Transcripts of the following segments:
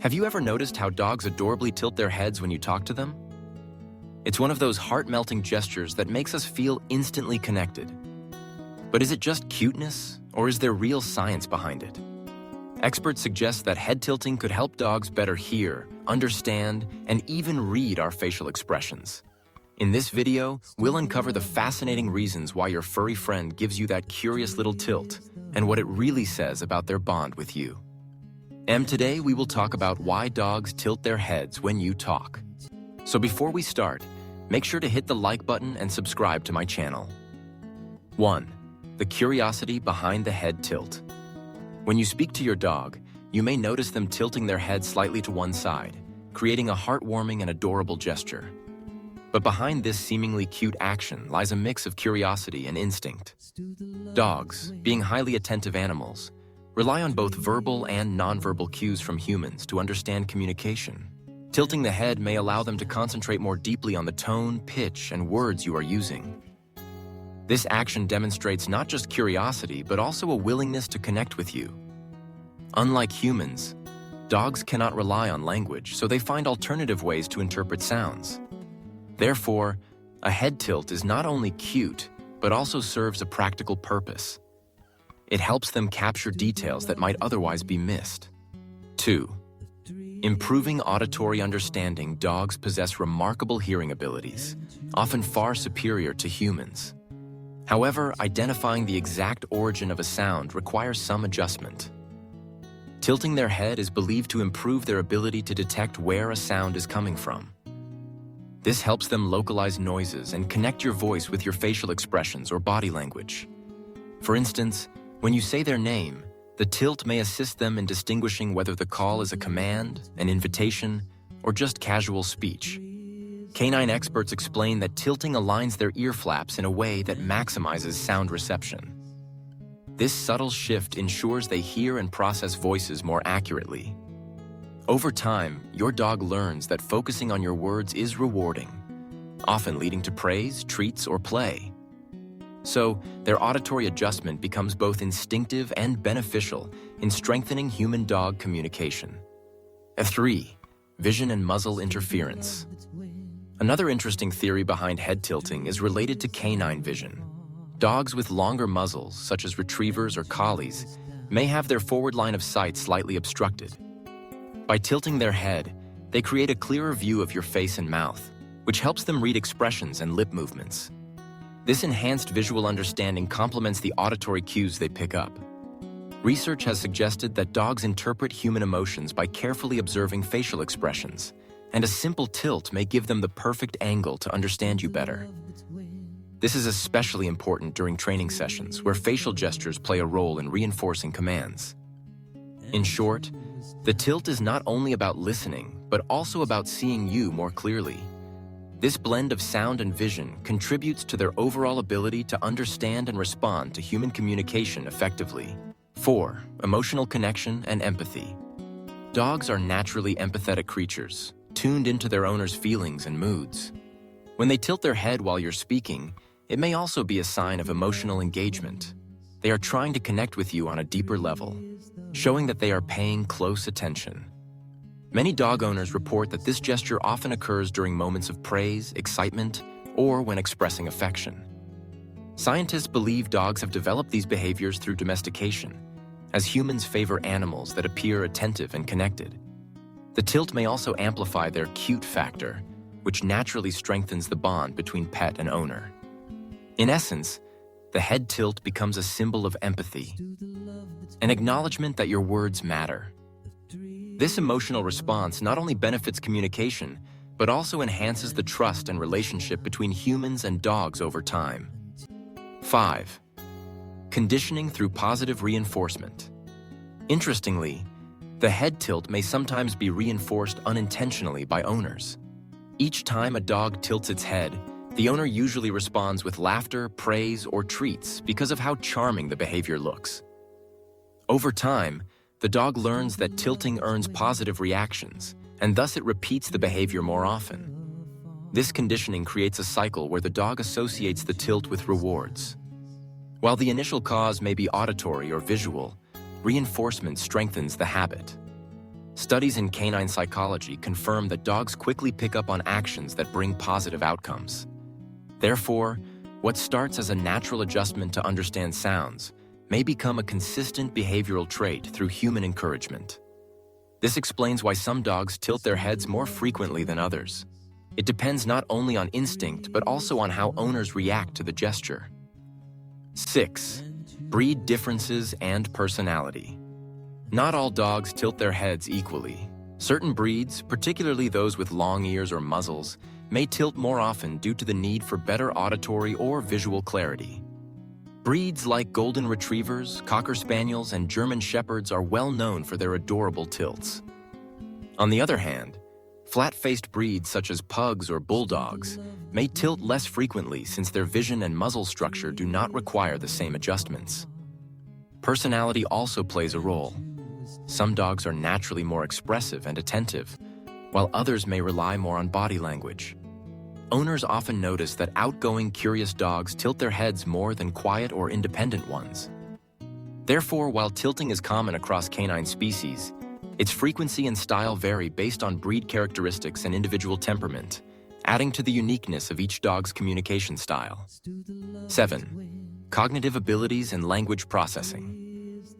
Have you ever noticed how dogs adorably tilt their heads when you talk to them? It's one of those heart-melting gestures that makes us feel instantly connected. But is it just cuteness, or is there real science behind it? Experts suggest that head tilting could help dogs better hear, understand, and even read our facial expressions. In this video, we'll uncover the fascinating reasons why your furry friend gives you that curious little tilt and what it really says about their bond with you. And today we will talk about why dogs tilt their heads when you talk. So before we start, make sure to hit the like button and subscribe to my channel. 1. The curiosity behind the head tilt. When you speak to your dog, you may notice them tilting their head slightly to one side, creating a heartwarming and adorable gesture. But behind this seemingly cute action lies a mix of curiosity and instinct. Dogs, being highly attentive animals, rely on both verbal and nonverbal cues from humans to understand communication. Tilting the head may allow them to concentrate more deeply on the tone, pitch, and words you are using. This action demonstrates not just curiosity, but also a willingness to connect with you. Unlike humans, dogs cannot rely on language, so they find alternative ways to interpret sounds. Therefore, a head tilt is not only cute, but also serves a practical purpose. It helps them capture details that might otherwise be missed. 2. Improving auditory understanding. Dogs possess remarkable hearing abilities, often far superior to humans. However, identifying the exact origin of a sound requires some adjustment. Tilting their head is believed to improve their ability to detect where a sound is coming from. This helps them localize noises and connect your voice with your facial expressions or body language. For instance, when you say their name, the tilt may assist them in distinguishing whether the call is a command, an invitation, or just casual speech. Canine experts explain that tilting aligns their ear flaps in a way that maximizes sound reception. This subtle shift ensures they hear and process voices more accurately. Over time, your dog learns that focusing on your words is rewarding, often leading to praise, treats, or play. So, their auditory adjustment becomes both instinctive and beneficial in strengthening human-dog communication. 3. Vision and muzzle interference. Another interesting theory behind head tilting is related to canine vision. Dogs with longer muzzles, such as retrievers or collies, may have their forward line of sight slightly obstructed. By tilting their head, they create a clearer view of your face and mouth, which helps them read expressions and lip movements. This enhanced visual understanding complements the auditory cues they pick up. Research has suggested that dogs interpret human emotions by carefully observing facial expressions, and a simple tilt may give them the perfect angle to understand you better. This is especially important during training sessions, where facial gestures play a role in reinforcing commands. In short, the tilt is not only about listening, but also about seeing you more clearly. This blend of sound and vision contributes to their overall ability to understand and respond to human communication effectively. 4. Emotional connection and empathy. Dogs are naturally empathetic creatures, tuned into their owner's feelings and moods. When they tilt their head while you're speaking, it may also be a sign of emotional engagement. They are trying to connect with you on a deeper level, showing that they are paying close attention. Many dog owners report that this gesture often occurs during moments of praise, excitement, or when expressing affection. Scientists believe dogs have developed these behaviors through domestication, as humans favor animals that appear attentive and connected. The tilt may also amplify their cute factor, which naturally strengthens the bond between pet and owner. In essence, the head tilt becomes a symbol of empathy, an acknowledgement that your words matter. This emotional response not only benefits communication, but also enhances the trust and relationship between humans and dogs over time. 5. Conditioning through positive reinforcement. Interestingly, the head tilt may sometimes be reinforced unintentionally by owners. Each time a dog tilts its head, the owner usually responds with laughter, praise, or treats because of how charming the behavior looks. Over time, the dog learns that tilting earns positive reactions, and thus it repeats the behavior more often. This conditioning creates a cycle where the dog associates the tilt with rewards. While the initial cause may be auditory or visual, reinforcement strengthens the habit. Studies in canine psychology confirm that dogs quickly pick up on actions that bring positive outcomes. Therefore, what starts as a natural adjustment to understand sounds may become a consistent behavioral trait through human encouragement. This explains why some dogs tilt their heads more frequently than others. It depends not only on instinct, but also on how owners react to the gesture. 6. Breed differences and personality. Not all dogs tilt their heads equally. Certain breeds, particularly those with long ears or muzzles, may tilt more often due to the need for better auditory or visual clarity. Breeds like Golden Retrievers, Cocker Spaniels, and German Shepherds are well known for their adorable tilts. On the other hand, flat-faced breeds such as Pugs or Bulldogs may tilt less frequently since their vision and muzzle structure do not require the same adjustments. Personality also plays a role. Some dogs are naturally more expressive and attentive, while others may rely more on body language. Owners often notice that outgoing, curious dogs tilt their heads more than quiet or independent ones. Therefore, while tilting is common across canine species, its frequency and style vary based on breed characteristics and individual temperament, adding to the uniqueness of each dog's communication style. 7. Cognitive abilities and language processing.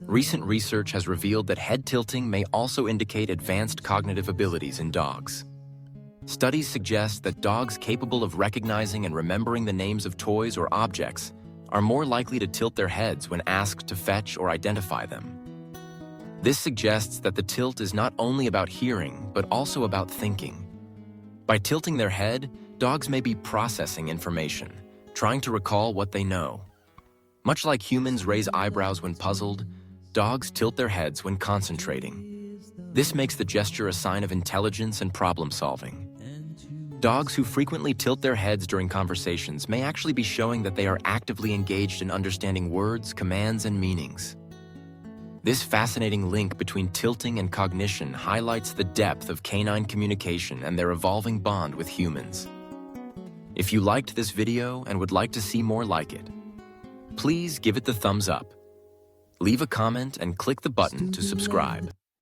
Recent research has revealed that head tilting may also indicate advanced cognitive abilities in dogs. Studies suggest that dogs capable of recognizing and remembering the names of toys or objects are more likely to tilt their heads when asked to fetch or identify them. This suggests that the tilt is not only about hearing, but also about thinking. By tilting their head, dogs may be processing information, trying to recall what they know. Much like humans raise eyebrows when puzzled, dogs tilt their heads when concentrating. This makes the gesture a sign of intelligence and problem-solving. Dogs who frequently tilt their heads during conversations may actually be showing that they are actively engaged in understanding words, commands, and meanings. This fascinating link between tilting and cognition highlights the depth of canine communication and their evolving bond with humans. If you liked this video and would like to see more like it, please give it the thumbs up. Leave a comment and click the button to subscribe.